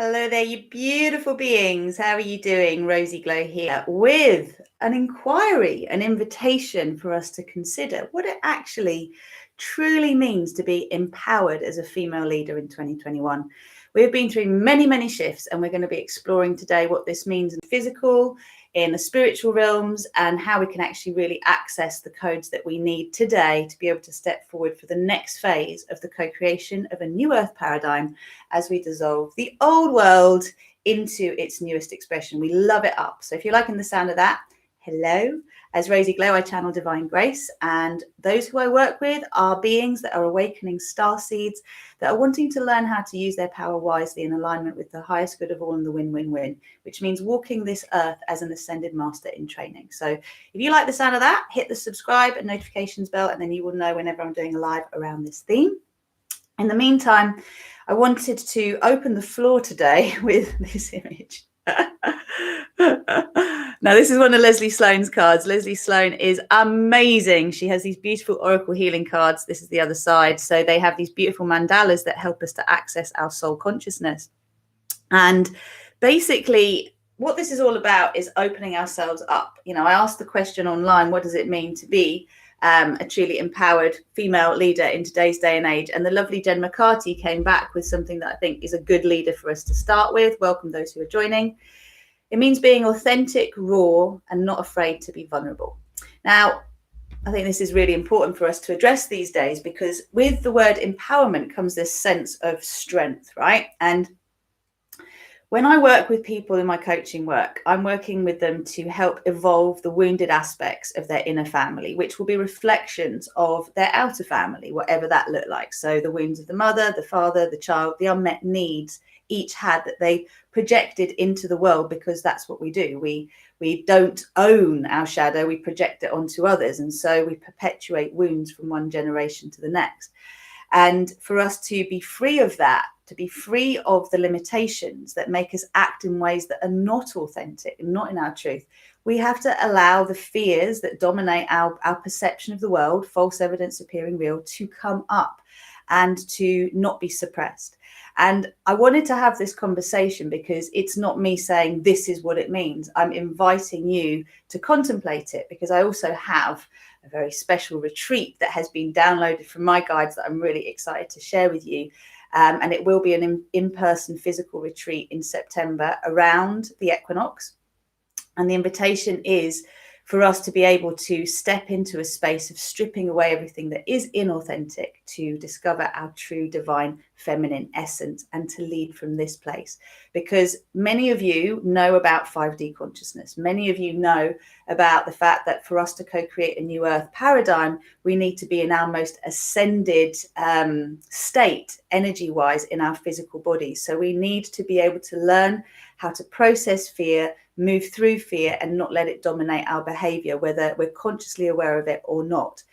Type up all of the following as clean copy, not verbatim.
Hello there, you beautiful beings. How are you doing? Rosie Glow here with an inquiry, an invitation for us to consider what it actually truly means to be empowered as a female leader in 2021. We've been through many, many shifts, and we're going to be exploring today what this means in physical, in the spiritual realms, and how we can actually really access the codes that we need today to be able to step forward for the next phase of the co-creation of a new earth paradigm as we dissolve the old world into its newest expression. We love it up. So if you're liking the sound of that, hello. As Rosie Glow, I channel Divine Grace, and those who I work with are beings that are awakening star seeds that are wanting to learn how to use their power wisely in alignment with the highest good of all and the win-win-win, which means walking this earth as an ascended master in training. So if you like the sound of that, hit the subscribe and notifications bell, and then you will know whenever I'm doing a live around this theme. In the meantime, I wanted to open the floor today with this image. Now, this is one of Leslie Sloan's cards. Leslie Sloan is amazing. She has these beautiful Oracle healing cards. This is the other side. So they have these beautiful mandalas that help us to access our soul consciousness. And basically, what this is all about is opening ourselves up. You know, I asked the question online, what does it mean to be a truly empowered female leader in today's day and age? And the lovely Jen McCarty came back with something that I think is a good leader for us to start with. Welcome those who are joining. It means being authentic, raw, and not afraid to be vulnerable. Now, I think this is really important for us to address these days, because with the word empowerment comes this sense of strength, right? And when I work with people in my coaching work, I'm working with them to help evolve the wounded aspects of their inner family, which will be reflections of their outer family, whatever that looked like. So the wounds of the mother, the father, the child, the unmet needs each had that they projected into the world, because that's what we do. We don't own our shadow, we project it onto others. And so we perpetuate wounds from one generation to the next. And for us to be free of that, to be free of the limitations that make us act in ways that are not authentic and not in our truth, we have to allow the fears that dominate our perception of the world, false evidence appearing real, to come up and to not be suppressed. And I wanted to have this conversation because it's not me saying this is what it means. I'm inviting you to contemplate it, because I also have a very special retreat that has been downloaded from my guides that I'm really excited to share with you. And it will be an in-person physical retreat in September around the equinox. And the invitation is for us to be able to step into a space of stripping away everything that is inauthentic, to discover our true divine feminine essence, and to lead from this place. Because many of you know about 5D consciousness. Many of you know about the fact that for us to co-create a new earth paradigm, we need to be in our most ascended state, energy-wise, in our physical bodies. So we need to be able to learn how to process fear, move through fear, and not let it dominate our behavior, whether we're consciously aware of it or not.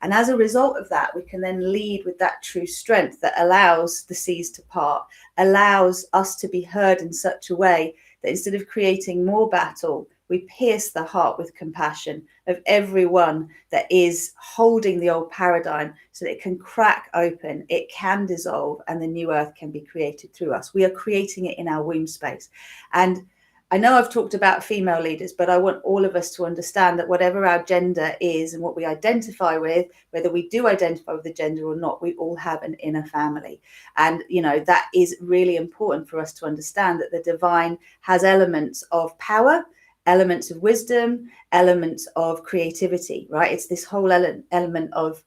And as a result of that, we can then lead with that true strength that allows the seas to part, allows us to be heard in such a way that instead of creating more battle, we pierce the heart with compassion of everyone that is holding the old paradigm, so that it can crack open, it can dissolve, and the new earth can be created through us. We are creating it in our womb space. And I know I've talked about female leaders, but I want all of us to understand that whatever our gender is and what we identify with, whether we do identify with the gender or not, we all have an inner family. And, you know, that is really important for us to understand, that the divine has elements of power, elements of wisdom, elements of creativity, right? It's this whole element of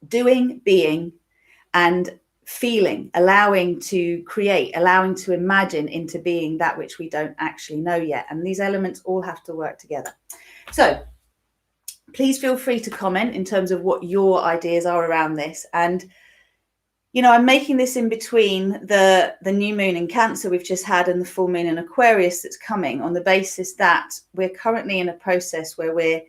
doing, being, and feeling, allowing to create, allowing to imagine into being that which we don't actually know yet. And these elements all have to work together. So please feel free to comment in terms of what your ideas are around this. And, you know, I'm making this in between the new moon in Cancer we've just had and the full moon in Aquarius that's coming, on the basis that we're currently in a process where we're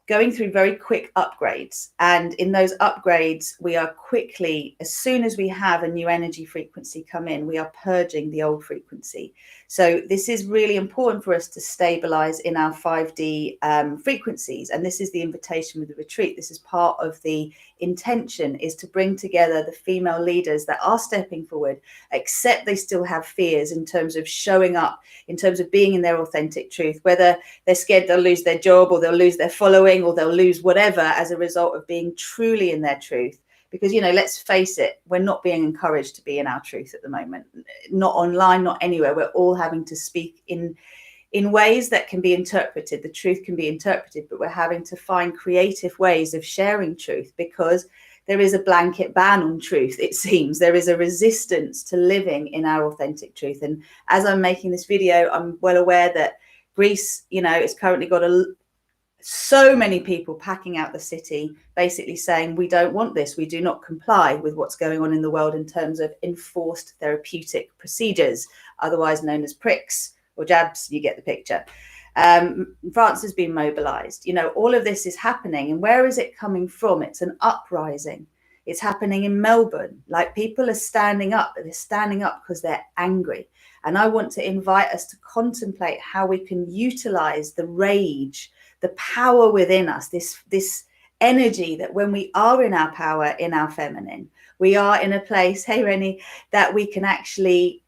going through very quick upgrades. And in those upgrades, we are quickly, as soon as we have a new energy frequency come in, we are purging the old frequency. So this is really important for us to stabilize in our 5D frequencies. And this is the invitation with the retreat. This is part of the intention, is to bring together the female leaders that are stepping forward, except they still have fears in terms of showing up, in terms of being in their authentic truth, whether they're scared they'll lose their job or they'll lose their following or they'll lose whatever as a result of being truly in their truth. Because, you know, let's face it, we're not being encouraged to be in our truth at the moment, not online, not anywhere. We're all having to speak in ways that can be interpreted. The truth can be interpreted, but we're having to find creative ways of sharing truth, because there is a blanket ban on truth. It seems there is a resistance to living in our authentic truth. And as I'm making this video, I'm well aware that Greece, you know, it's currently got so many people packing out the city, basically saying, we don't want this. We do not comply with what's going on in the world in terms of enforced therapeutic procedures, otherwise known as pricks or jabs. You get the picture. France has been mobilized. You know, all of this is happening. And where is it coming from? It's an uprising. It's happening in Melbourne. Like, people are standing up, but they're standing up because they're angry. And I want to invite us to contemplate how we can utilize the rage, the power within us, this energy that when we are in our power, in our feminine, we are in a place, hey Rennie, that we can actually,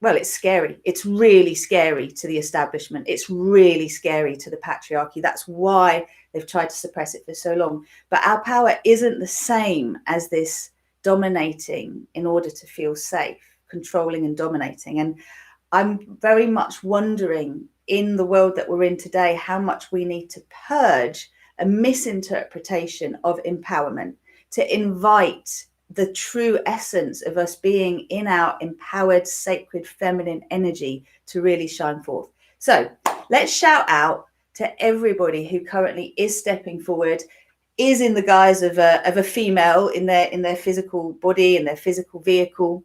well, it's scary. It's really scary to the establishment. It's really scary to the patriarchy. That's why they've tried to suppress it for so long. But our power isn't the same as this dominating in order to feel safe, controlling and dominating. And I'm very much wondering, in the world that we're in today, how much we need to purge a misinterpretation of empowerment to invite the true essence of us being in our empowered, sacred, feminine energy to really shine forth. So let's shout out to everybody who currently is stepping forward, is in the guise of a female in their physical body, in their physical vehicle.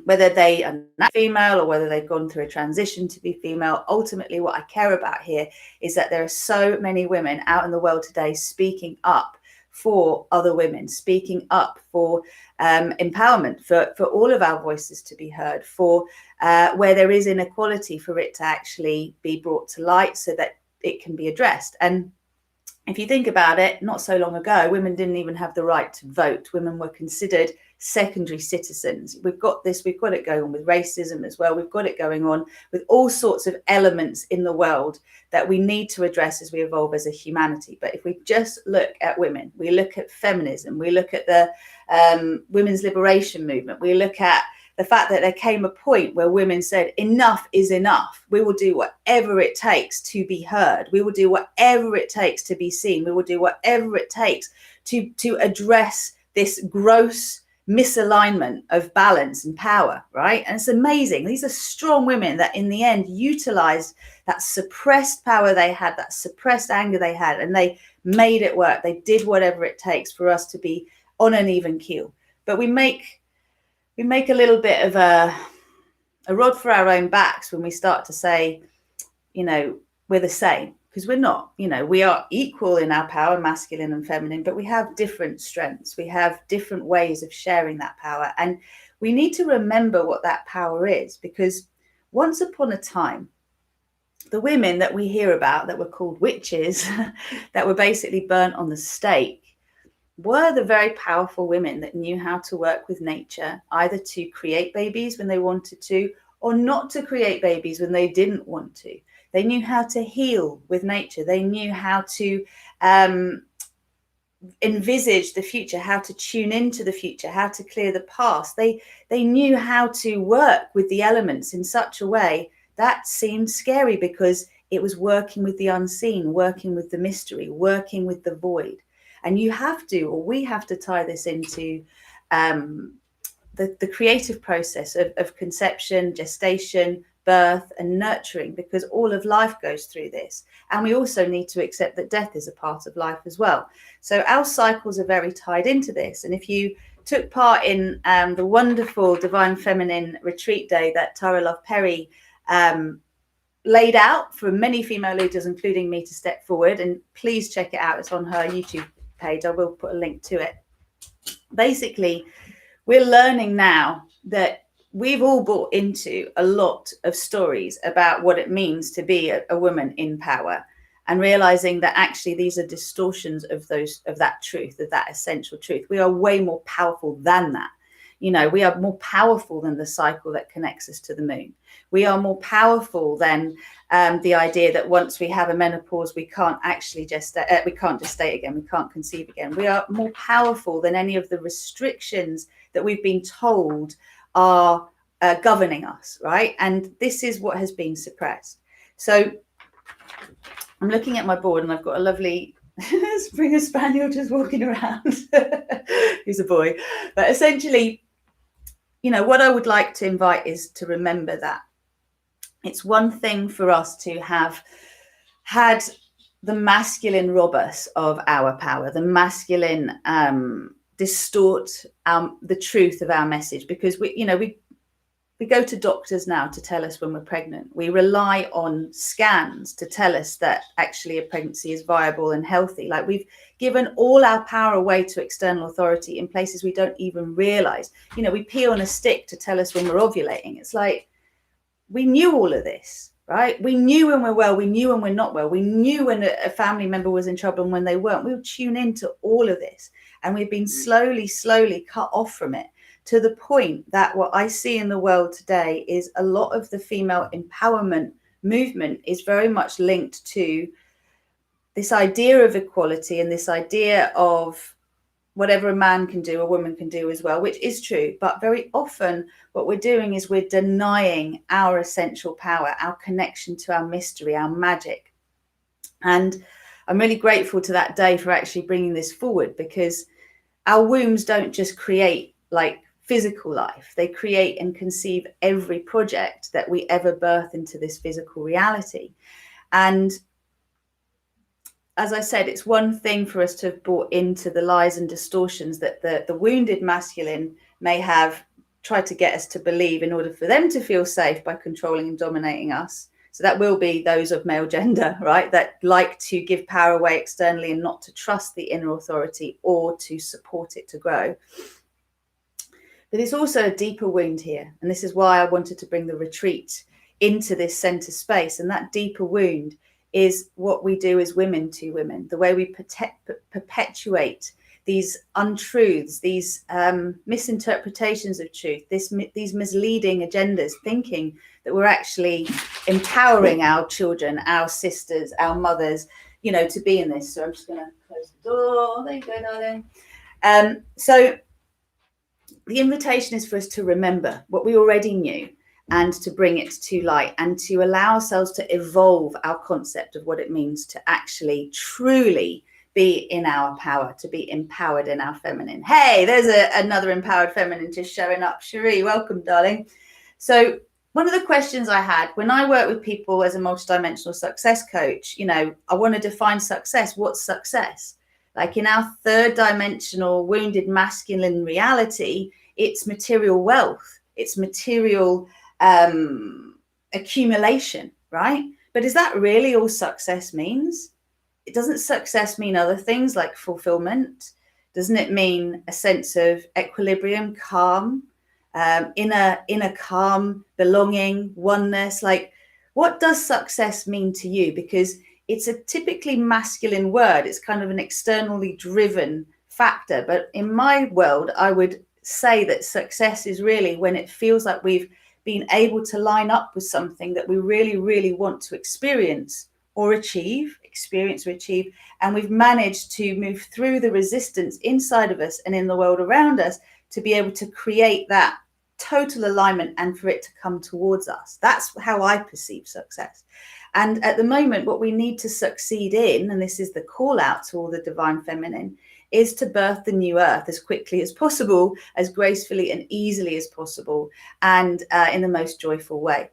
Whether they are not female or whether they've gone through a transition to be female, ultimately what I care about here is that there are so many women out in the world today speaking up for other women, speaking up for empowerment, for all of our voices to be heard, for where there is inequality, for it to actually be brought to light so that it can be addressed. And if you think about it, not so long ago, women didn't even have the right to vote. Women were considered secondary citizens. We've got it going on with racism as well. We've got it going on with all sorts of elements in the world that we need to address as we evolve as a humanity. But if we just look at women, we look at feminism, we look at the women's liberation movement, we look at the fact that there came a point where women said, enough is enough. We will do whatever it takes to be heard. We will do whatever it takes to be seen. We will do whatever it takes to address this gross misalignment of balance and power, right? And it's amazing. These are strong women that in the end utilized that suppressed power they had, that suppressed anger they had, and they made it work. They did whatever it takes for us to be on an even keel. But we make a little bit of a rod for our own backs when we start to say, you know, we're the same, because we're not. You know, we are equal in our power, masculine and feminine, but we have different strengths. We have different ways of sharing that power. And we need to remember what that power is, because once upon a time, the women that we hear about that were called witches, that were basically burnt on the stake, were the very powerful women that knew how to work with nature, either to create babies when they wanted to, or not to create babies when they didn't want to. They knew how to heal with nature. They knew how to envisage the future, how to tune into the future, how to clear the past. They knew how to work with the elements in such a way that seemed scary, because it was working with the unseen, working with the mystery, working with the void. And you have to, or we have to, tie this into the creative process of conception, gestation, birth and nurturing, because all of life goes through this. And we also need to accept that death is a part of life as well. So our cycles are very tied into this. And if you took part in the wonderful Divine Feminine retreat day that Tara Love Perry laid out for many female leaders, including me, to step forward. And please check it out. It's on her YouTube page. I will put a link to it. Basically, we're learning now that we've all bought into a lot of stories about what it means to be a woman in power, and realizing that actually these are distortions of that truth, of that essential truth. We are way more powerful than that. You know, we are more powerful than the cycle that connects us to the moon. We are more powerful than the idea that once we have a menopause, we can't actually we can't gestate again, we can't conceive again. We are more powerful than any of the restrictions that we've been told are governing us, right? And this is what has been suppressed. So I'm looking at my board, and I've got a lovely Springer Spaniel just walking around. He's a boy. But essentially, you know, what I would like to invite is to remember that it's one thing for us to have had the masculine rob us of our power, the masculine distort the truth of our message, because we go to doctors now to tell us when we're pregnant. We rely on scans to tell us that actually a pregnancy is viable and healthy. Like, we've given all our power away to external authority in places we don't even realize. You know, we pee on a stick to tell us when we're ovulating. It's like, we knew all of this, right? We knew when we're well, we knew when we're not well. We knew when a family member was in trouble and when they weren't. We would tune into all of this. And we've been slowly cut off from it, to the point that what I see in the world today is a lot of the female empowerment movement is very much linked to this idea of equality and this idea of whatever a man can do, a woman can do as well, which is true. But very often what we're doing is we're denying our essential power, our connection to our mystery, our magic. And I'm really grateful to that day for actually bringing this forward, because our wombs don't just create like physical life. They create and conceive every project that we ever birth into this physical reality. And as I said, it's one thing for us to have bought into the lies and distortions that the wounded masculine may have tried to get us to believe in order for them to feel safe by controlling and dominating us. So that will be those of male gender, right? That like to give power away externally and not to trust the inner authority or to support it to grow. But it's also a deeper wound here. And this is why I wanted to bring the retreat into this center space. And that deeper wound is what we do as women to women, the way we perpetuate these untruths, these misinterpretations of truth, these misleading agendas, thinking that we're actually empowering our children, our sisters, our mothers, you know, to be in this. So I'm just going to close the door. There you go, darling. So the invitation is for us to remember what we already knew, and to bring it to light, and to allow ourselves to evolve our concept of what it means to actually truly be in our power, to be empowered in our feminine. Hey, there's another empowered feminine just showing up. Cherie, welcome, darling. So one of the questions I had when I work with people as a multidimensional success coach, you know, I want to define success. What's success? Like in our third dimensional wounded masculine reality, it's material wealth, it's material accumulation, right? But is that really all success means? It doesn't success mean other things like fulfillment? Doesn't it mean a sense of equilibrium, calm, inner calm, belonging, oneness? Like, what does success mean to you? Because it's a typically masculine word. It's kind of an externally driven factor. But in my world, I would say that success is really when it feels like we've been able to line up with something that we really, really want to experience or achieve, and we've managed to move through the resistance inside of us and in the world around us to be able to create that total alignment and for it to come towards us. That's how I perceive success. And at the moment, what we need to succeed in, and this is the call out to all the divine feminine, is to birth the new earth as quickly as possible, as gracefully and easily as possible, and in the most joyful way.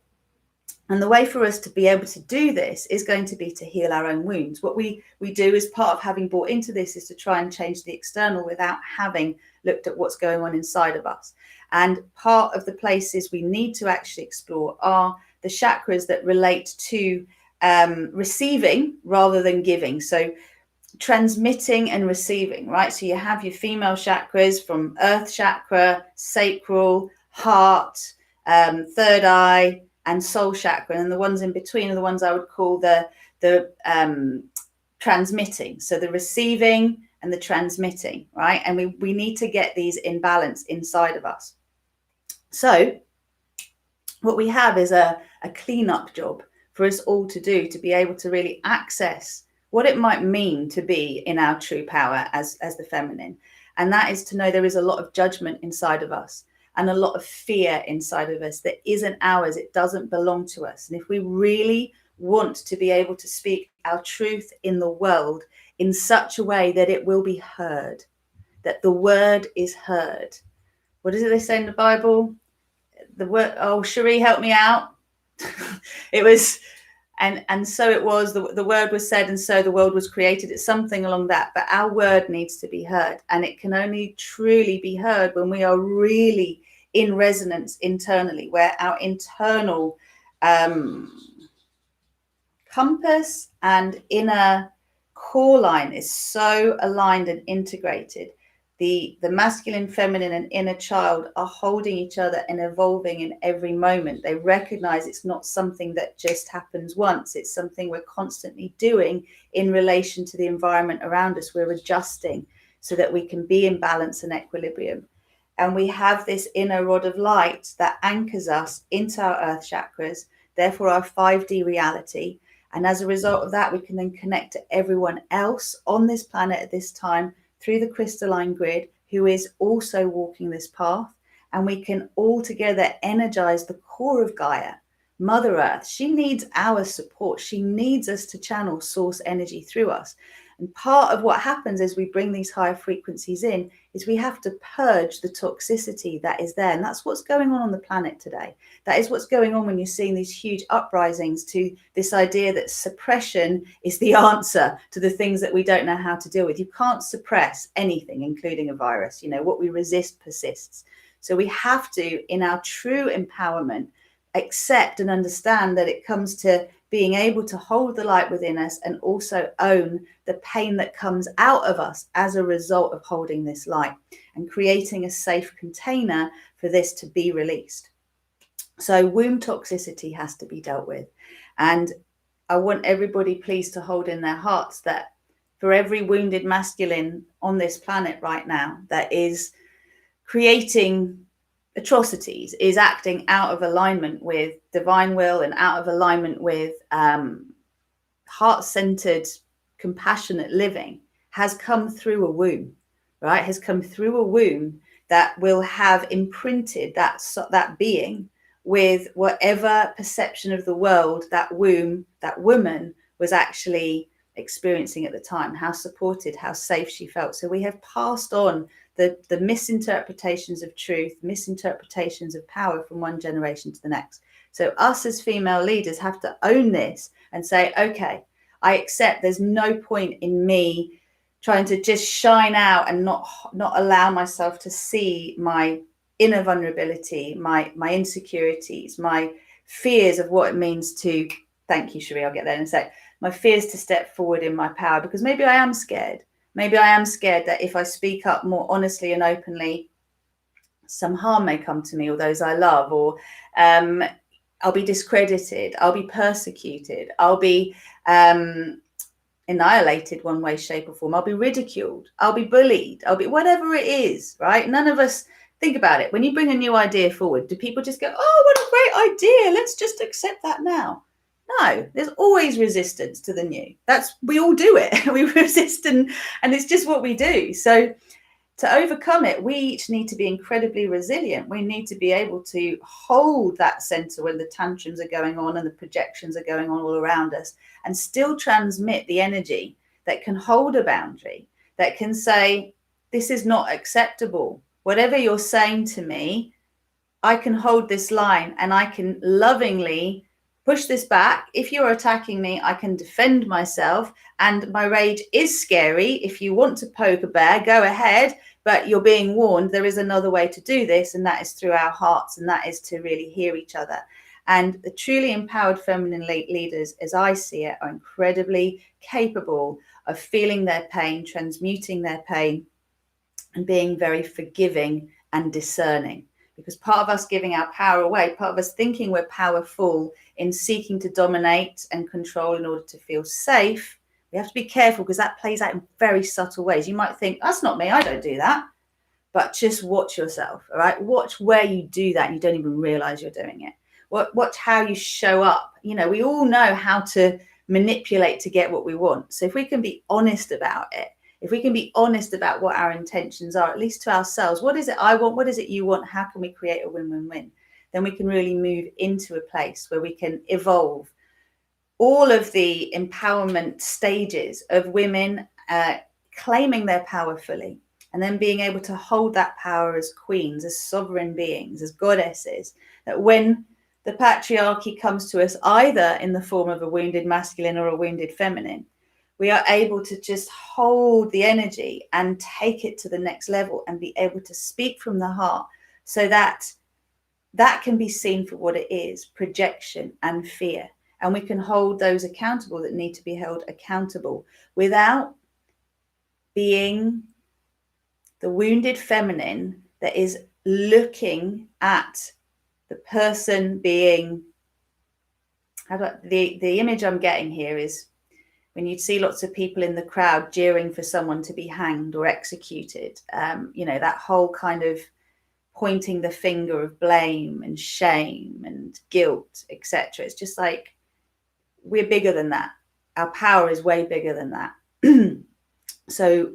And the way for us to be able to do this is going to be to heal our own wounds. What we do as part of having bought into this is to try and change the external without having looked at what's going on inside of us. And part of the places we need to actually explore are the the chakras that relate to receiving rather than giving. So transmitting and receiving, right? So you have your female chakras from earth chakra, sacral, heart, third eye, and soul chakra. And the ones in between are the ones I would call the transmitting. So the receiving and the transmitting, right? And we need to get these in balance inside of us. So what we have is a cleanup job for us all to do, to be able to really access what it might mean to be in our true power as the feminine. And that is to know there is a lot of judgment inside of us and a lot of fear inside of us that isn't ours. It doesn't belong to us. And if we really want to be able to speak our truth in the world in such a way that it will be heard, that the word is heard. What is it they say in the Bible? The word, oh, Cherie, help me out. It was, and so it was, the word was said, and so the world was created. It's something along that, but our word needs to be heard. And it can only truly be heard when we are really in resonance internally, where our internal compass and inner core line is so aligned and integrated. The masculine, feminine, and inner child are holding each other and evolving in every moment. They recognize it's not something that just happens once. It's something we're constantly doing in relation to the environment around us. We're adjusting so that we can be in balance and equilibrium. And we have this inner rod of light that anchors us into our earth chakras, therefore our 5D reality. And as a result of that, we can then connect to everyone else on this planet at this time through the crystalline grid, who is also walking this path. And we can all together energize the core of Gaia, Mother Earth. She needs our support. She needs us to channel source energy through us. And part of what happens as we bring these higher frequencies in is we have to purge the toxicity that is there. And that's what's going on the planet today. That is what's going on when you're seeing these huge uprisings to this idea that suppression is the answer to the things that we don't know how to deal with. You can't suppress anything, including a virus. You know, what we resist persists. So we have to, in our true empowerment, accept and understand that it comes to being able to hold the light within us and also own the pain that comes out of us as a result of holding this light and creating a safe container for this to be released. So womb toxicity has to be dealt with. And I want everybody please to hold in their hearts that for every wounded masculine on this planet right now that is creating atrocities, is acting out of alignment with divine will and out of alignment with heart-centered, compassionate living, has come through a womb, right? Has come through a womb that will have imprinted that being with whatever perception of the world that womb, that woman was actually experiencing at the time, how supported, how safe she felt. So we have passed on the misinterpretations of truth, misinterpretations of power from one generation to the next. So us as female leaders have to own this and say, okay, I accept there's no point in me trying to just shine out and not allow myself to see my inner vulnerability, my insecurities, my fears of what it means to, thank you, Cherie, I'll get there in a sec, my fears to step forward in my power, because maybe I am scared. Maybe I am scared that if I speak up more honestly and openly, some harm may come to me or those I love, or I'll be discredited, I'll be persecuted, I'll be annihilated one way, shape or form, I'll be ridiculed, I'll be bullied, I'll be whatever it is, right? None of us think about it. When you bring a new idea forward, do people just go, oh, what a great idea, let's just accept that now? No, there's always resistance to the new. We all do it. We resist and it's just what we do. So to overcome it, we each need to be incredibly resilient. We need to be able to hold that center when the tantrums are going on and the projections are going on all around us, and still transmit the energy that can hold a boundary, that can say, this is not acceptable. Whatever you're saying to me, I can hold this line and I can lovingly push this back. If you're attacking me, I can defend myself, and my rage is scary. If you want to poke a bear, go ahead, but you're being warned there is another way to do this, and that is through our hearts, and that is to really hear each other. And the truly empowered feminine leaders, as I see it, are incredibly capable of feeling their pain, transmuting their pain, and being very forgiving and discerning. Because part of us giving our power away, part of us thinking we're powerful in seeking to dominate and control in order to feel safe, we have to be careful, because that plays out in very subtle ways. You might think, that's not me, I don't do that. But just watch yourself, all right? Watch where you do that and you don't even realize you're doing it. Watch how you show up. You know, we all know how to manipulate to get what we want. So if we can be honest about it, if we can be honest about what our intentions are, at least to ourselves, what is it I want? What is it you want? How can we create a win-win-win? Then we can really move into a place where we can evolve all of the empowerment stages of women claiming their power fully, and then being able to hold that power as queens, as sovereign beings, as goddesses, that when the patriarchy comes to us, either in the form of a wounded masculine or a wounded feminine, we are able to just hold the energy and take it to the next level and be able to speak from the heart, so that that can be seen for what it is, projection and fear. And we can hold those accountable that need to be held accountable without being the wounded feminine that is looking at the person being, the image I'm getting here is when you see lots of people in the crowd jeering for someone to be hanged or executed, you know, that whole kind of pointing the finger of blame and shame and guilt, etc. It's just like, we're bigger than that. Our power is way bigger than that. So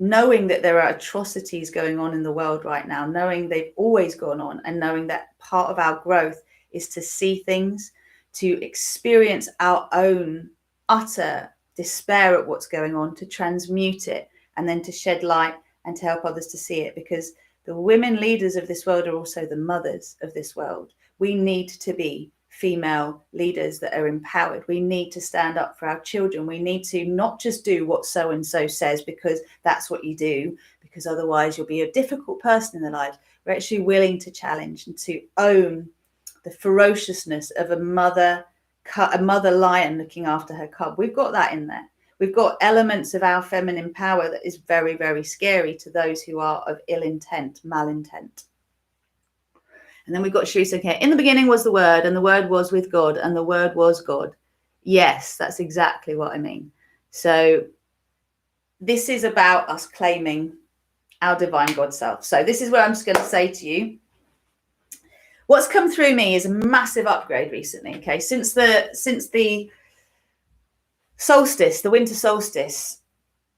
knowing that there are atrocities going on in the world right now, knowing they've always gone on, and knowing that part of our growth is to see things, to experience our own utter despair at what's going on, to transmute it, and then to shed light and to help others to see it. Because the women leaders of this world are also the mothers of this world. We need to be female leaders that are empowered. We need to stand up for our children. We need to not just do what so and so says because that's what you do, because otherwise you'll be a difficult person in their lives. We're actually willing to challenge and to own the ferociousness of a mother lion looking after her cub. We've got that in there. We've got elements of our feminine power that is very, very scary to those who are of ill intent, malintent. And then we've got Shri saying here, in the beginning was the Word, and the Word was with God, and the Word was God. Yes, that's exactly what I mean. So this is about us claiming our divine God self. So this is where I'm just going to say to you, what's come through me is a massive upgrade recently. Okay, since the solstice, the winter solstice,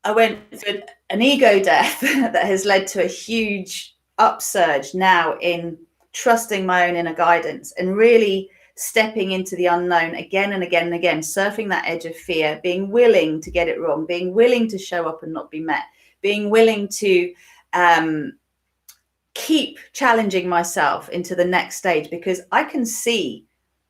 I went through an ego death that has led to a huge upsurge now in trusting my own inner guidance and really stepping into the unknown again and again and again, surfing that edge of fear, being willing to get it wrong, being willing to show up and not be met, being willing to keep challenging myself into the next stage, because I can see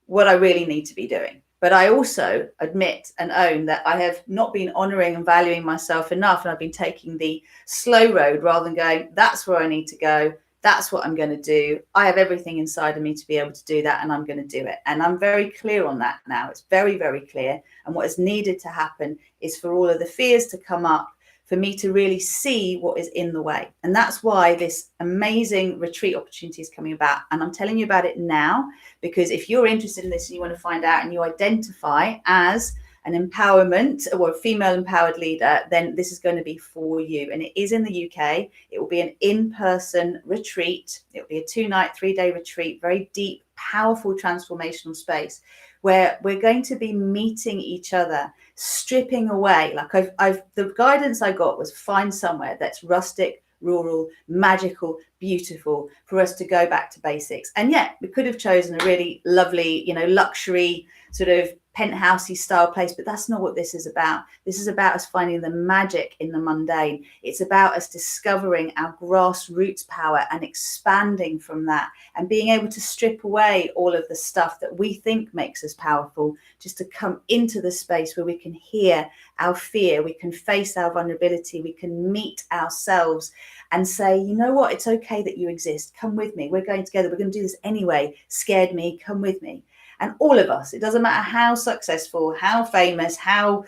what I really need to be doing. But I also admit and own that I have not been honoring and valuing myself enough, and I've been taking the slow road rather than going, that's where I need to go. That's what I'm going to do. I have everything inside of me to be able to do that, and I'm going to do it. And I'm very clear on that now. It's very, very clear. And what is needed to happen is for all of the fears to come up, for me to really see what is in the way. And that's why this amazing retreat opportunity is coming about. And I'm telling you about it now, because if you're interested in this and you want to find out and you identify as an empowerment or a female empowered leader, then this is going to be for you. And it is in the UK. It will be an in-person retreat. It will be a 2-night, 3-day retreat, very deep, powerful, transformational space where we're going to be meeting each other, stripping away. Like the guidance I got was find somewhere that's rustic, rural, magical, beautiful, for us to go back to basics. And yet we could have chosen a really lovely, luxury sort of penthousey style place, but that's not what this is about. This is about us finding the magic in the mundane. It's about us discovering our grassroots power and expanding from that, and being able to strip away all of the stuff that we think makes us powerful, just to come into the space where we can hear our fear, we can face our vulnerability, we can meet ourselves and say, you know what, it's okay that you exist. Come with me. We're going together. We're going to do this anyway. Scared me, come with me. And all of us, it doesn't matter how successful, how famous, how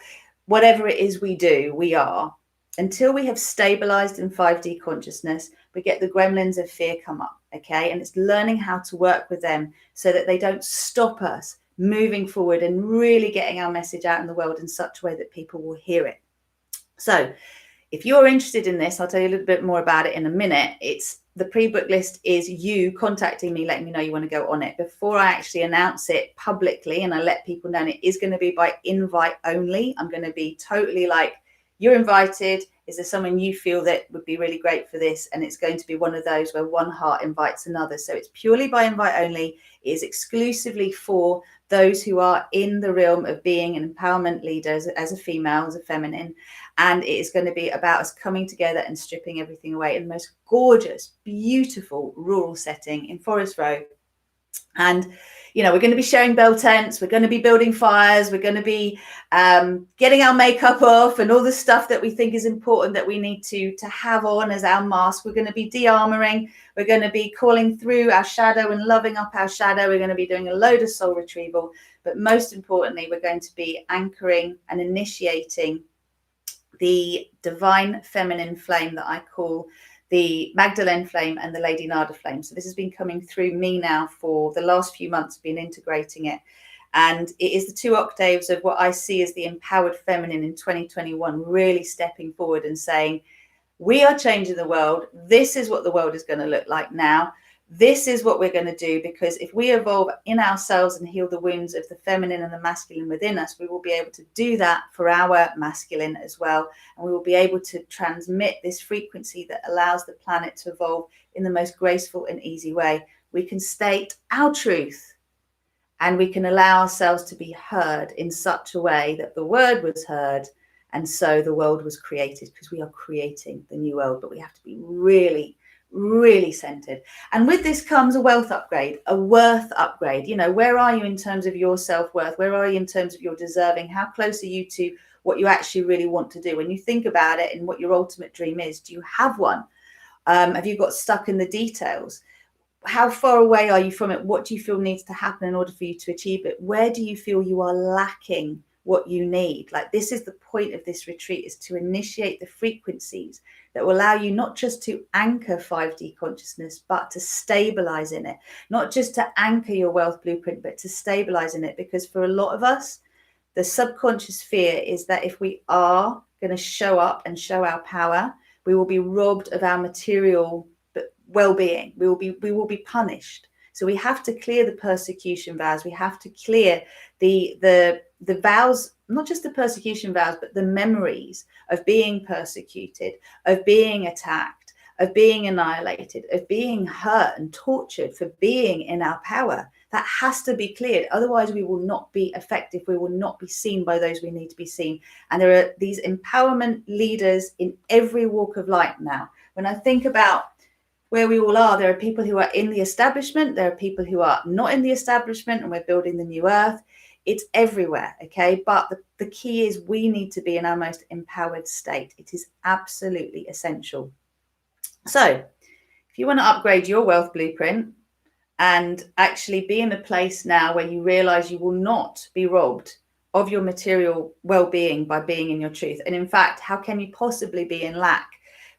whatever it is we do, we are, until we have stabilized in 5D consciousness, we get the gremlins of fear come up, okay? And it's learning how to work with them so that they don't stop us moving forward and really getting our message out in the world in such a way that people will hear it. So if you're interested in this, I'll tell you a little bit more about it in a minute. It's the pre-book list is you contacting me, letting me know you want to go on it. Before I actually announce it publicly and I let people know, and it is going to be by invite only. I'm going to be totally like, you're invited. Is there someone you feel that would be really great for this? And it's going to be one of those where one heart invites another. So it's purely by invite only. It is exclusively for those who are in the realm of being an empowerment leader as a female, as a feminine. And it is going to be about us coming together and stripping everything away in the most gorgeous, beautiful rural setting in Forest Row. And, you know, we're going to be sharing bell tents. We're going to be building fires. We're going to be getting our makeup off and all the stuff that we think is important that we need to have on as our mask. We're going to be de-armoring. We're going to be calling through our shadow and loving up our shadow. We're going to be doing a load of soul retrieval. But most importantly, we're going to be anchoring and initiating the divine feminine flame that I call the Magdalene flame and the Lady Nada flame. So this has been coming through me now for the last few months. I've been integrating it. And it is the 2 octaves of what I see as the empowered feminine in 2021, really stepping forward and saying, we are changing the world. This is what the world is going to look like now. This is what we're going to do, because if we evolve in ourselves and heal the wounds of the feminine and the masculine within us, we will be able to do that for our masculine as well. And we will be able to transmit this frequency that allows the planet to evolve in the most graceful and easy way. We can state our truth and we can allow ourselves to be heard in such a way that the word was heard. And so the world was created, because we are creating the new world, but we have to be really centered. And with this comes a wealth upgrade, a worth upgrade. You know, where are you in terms of your self-worth? Where are you in terms of your deserving? How close are you to what you actually really want to do? When you think about it and what your ultimate dream is, do you have one? Have you got stuck in the details? How far away are you from it? What do you feel needs to happen in order for you to achieve it? Where do you feel you are lacking what you need? Like, this is the point of this retreat, is to initiate the frequencies that will allow you not just to anchor 5D consciousness, but to stabilize in it. Not just to anchor your wealth blueprint, but to stabilize in it. Because for a lot of us, the subconscious fear is that if we are going to show up and show our power, we will be robbed of our material well-being. We will be punished. So we have to clear the persecution vows. We have to clear the vows, not just the persecution vows, but the memories of being persecuted, of being attacked, of being annihilated, of being hurt and tortured for being in our power. That has to be cleared. Otherwise, we will not be effective. We will not be seen by those we need to be seen. And there are these empowerment leaders in every walk of life now. When I think about where we all are, there are people who are in the establishment. There are people who are not in the establishment, and we're building the new earth. It's everywhere, okay? But the key is we need to be in our most empowered state. It is absolutely essential. So if you want to upgrade your wealth blueprint and actually be in a place now where you realize you will not be robbed of your material well-being by being in your truth. And in fact, how can you possibly be in lack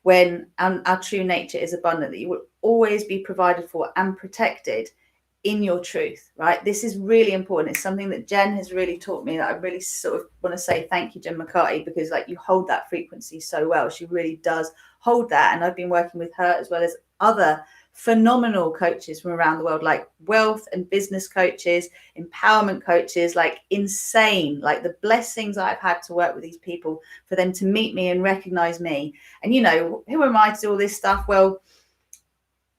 when our true nature is abundant, that you will always be provided for and protected in your truth, right? This is really important. It's something that Jen has really taught me, that I really sort of want to say thank you, Jen McCarty, because like, you hold that frequency so well. She really does hold that. And I've been working with her as well as other phenomenal coaches from around the world, like wealth and business coaches, empowerment coaches, like insane, like the blessings I've had to work with these people, for them to meet me and recognize me. And, you know, who am I to do all this stuff? Well,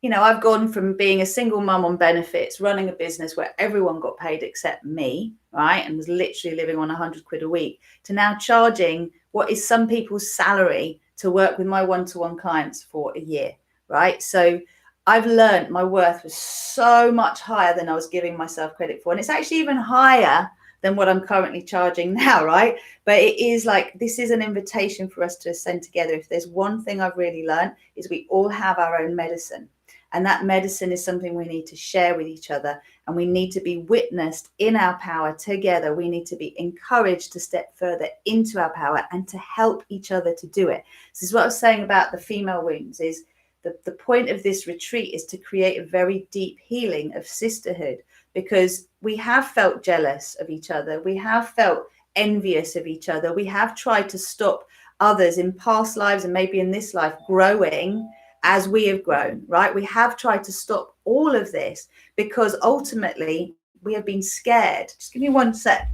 I've gone from being a single mum on benefits, running a business where everyone got paid except me, right? And was literally living on 100 quid a week, to now charging what is some people's salary to work with my one-to-one clients for a year, right? So I've learned my worth was so much higher than I was giving myself credit for. And it's actually even higher than what I'm currently charging now, right? But it is like, this is an invitation for us to ascend together. If there's one thing I've really learned, is we all have our own medicine. And that medicine is something we need to share with each other. And we need to be witnessed in our power together. We need to be encouraged to step further into our power and to help each other to do it. This is what I was saying about the female wounds, is the point of this retreat is to create a very deep healing of sisterhood, because we have felt jealous of each other. We have felt envious of each other. We have tried to stop others in past lives and maybe in this life growing as we have grown, right? We have tried to stop all of this because ultimately we have been scared. Just give me one sec.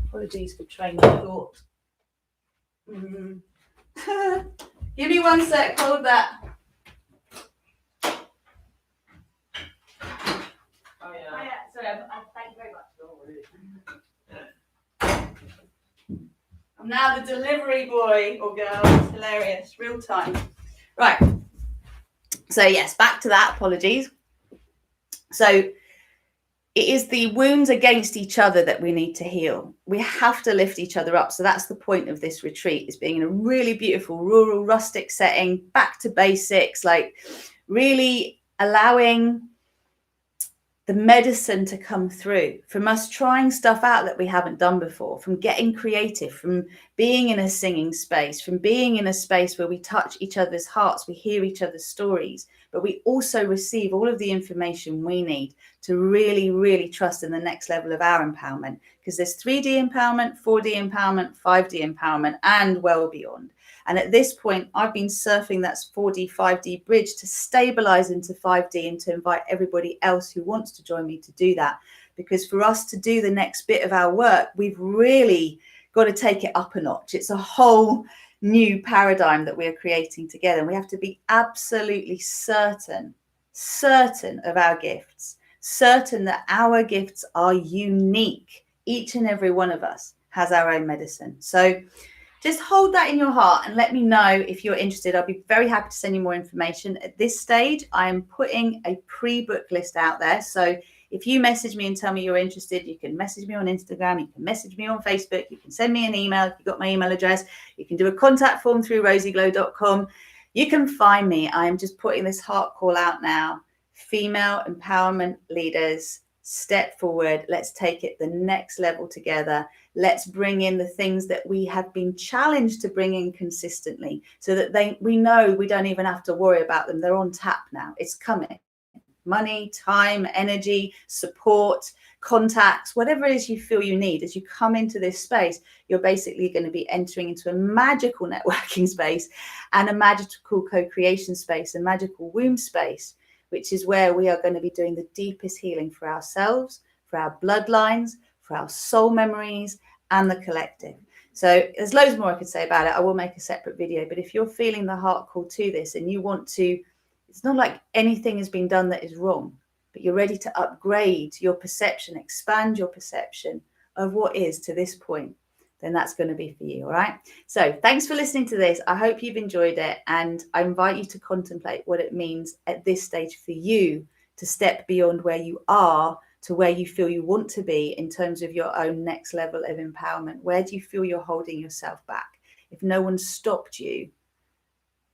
Apologies for training thought. Give me one sec. Hold that. Oh yeah. Sorry, thank you very much. I'm now the delivery boy or girl. It's hilarious. Real time. Right. So yes, back to that. Apologies. So it is the wounds against each other that we need to heal. We have to lift each other up. So that's the point of this retreat, is being in a really beautiful, rural, rustic setting, back to basics, like really allowing the medicine to come through, from us trying stuff out that we haven't done before, from getting creative, from being in a singing space, from being in a space where we touch each other's hearts, we hear each other's stories, but we also receive all of the information we need to really, really trust in the next level of our empowerment. Because there's 3D empowerment, 4D empowerment, 5D empowerment, and well beyond. And at this point, I've been surfing that 4D, 5D bridge to stabilize into 5D and to invite everybody else who wants to join me to do that. Because for us to do the next bit of our work, we've really got to take it up a notch. It's a whole new paradigm that we're creating together. And we have to be absolutely certain of our gifts, certain that our gifts are unique. Each and every one of us has our own medicine. So just hold that in your heart and let me know if you're interested. I'll be very happy to send you more information. At this stage, I am putting a pre-book list out there. So if you message me and tell me you're interested, you can message me on Instagram, you can message me on Facebook, you can send me an email if you've got my email address, you can do a contact form through rosieglow.com. You can find me. I am just putting this heart call out now. Female empowerment leaders, step forward. Let's take it the next level together. Let's bring in the things that we have been challenged to bring in consistently, so that we know we don't even have to worry about them. They're on tap now. It's coming. Money, time, energy, support, contacts, whatever it is you feel you need. As you come into this space, you're basically going to be entering into a magical networking space and a magical co-creation space, a magical womb space, which is where we are going to be doing the deepest healing for ourselves, for our bloodlines, for our soul memories, and the collective. So there's loads more I could say about it. I will make a separate video, but if you're feeling the heart call to this and you want to, it's not like anything has been done that is wrong, but you're ready to upgrade your perception, expand your perception of what is to this point, then that's going to be for you. All right. So thanks for listening to this. I hope you've enjoyed it. And I invite you to contemplate what it means at this stage for you to step beyond where you are to where you feel you want to be in terms of your own next level of empowerment. Where do you feel you're holding yourself back? If no one stopped you,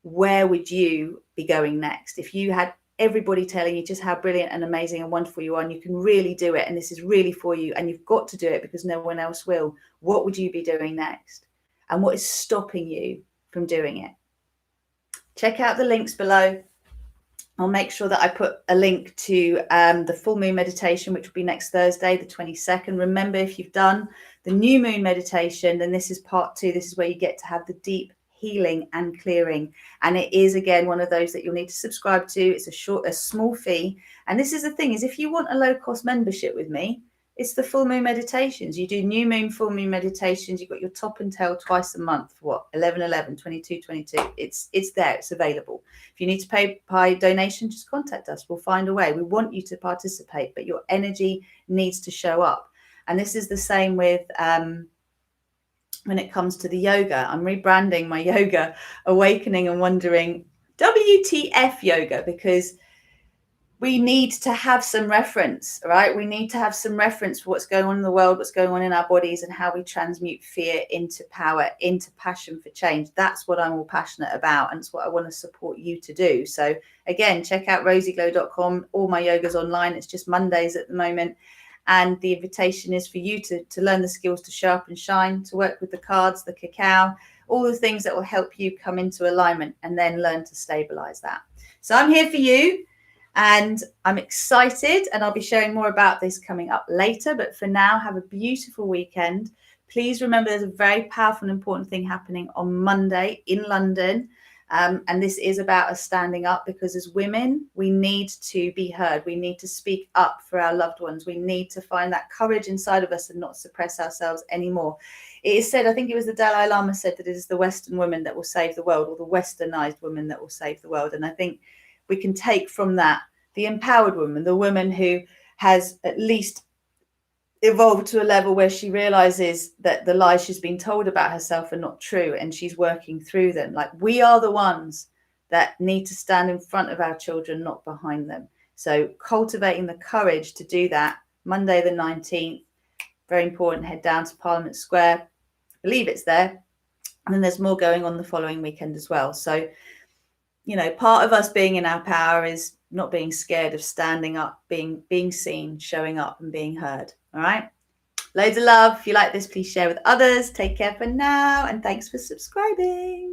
where would you be going next? If you had everybody telling you just how brilliant and amazing and wonderful you are, and you can really do it, and this is really for you, and you've got to do it because no one else will, what would you be doing next? And what is stopping you from doing it? Check out the links below. I'll make sure that I put a link to the full moon meditation, which will be next Thursday, the 22nd. Remember, if you've done the new moon meditation, then this is part 2. This is where you get to have the deep healing and clearing. And it is, again, one of those that you'll need to subscribe to. It's a small fee. And this is the thing, is if you want a low cost membership with me, It's the full moon meditations. You do new moon, full moon meditations. You've got your top and tail twice a month. What? 11, 11, 22, 22. It's there. It's available. If you need to pay by donation, just contact us. We'll find a way. We want you to participate, but your energy needs to show up. And this is the same with when it comes to the yoga. I'm rebranding my yoga, Awakening and Wondering, WTF yoga, because we need to have some reference, right? We need to have some reference for what's going on in the world, what's going on in our bodies, and how we transmute fear into power, into passion for change. That's what I'm all passionate about, and it's what I want to support you to do. So again, check out rosieglow.com. All my yoga's online. It's just Mondays at the moment. And the invitation is for you to learn the skills to show up and shine, to work with the cards, the cacao, all the things that will help you come into alignment and then learn to stabilize that. So I'm here for you. And I'm excited, and I'll be sharing more about this coming up later. But for now, have a beautiful weekend. Please remember there's a very powerful and important thing happening on Monday in London. And this is about us standing up, because as women, we need to be heard. We need to speak up for our loved ones. We need to find that courage inside of us and not suppress ourselves anymore. It is said, I think it was the Dalai Lama said, that it is the Western woman that will save the world, or the westernized woman that will save the world. And I think we can take from that the empowered woman, the woman who has at least evolved to a level where she realizes that the lies she's been told about herself are not true, and she's working through them. Like, we are the ones that need to stand in front of our children, not behind them. So cultivating the courage to do that, Monday the 19th, very important. Head down to Parliament Square. I believe it's there. And then there's more going on the following weekend as well. So, you know, part of us being in our power is not being scared of standing up, being seen, showing up and being heard. All right. Loads of love. If you like this, please share with others. Take care for now. And thanks for subscribing.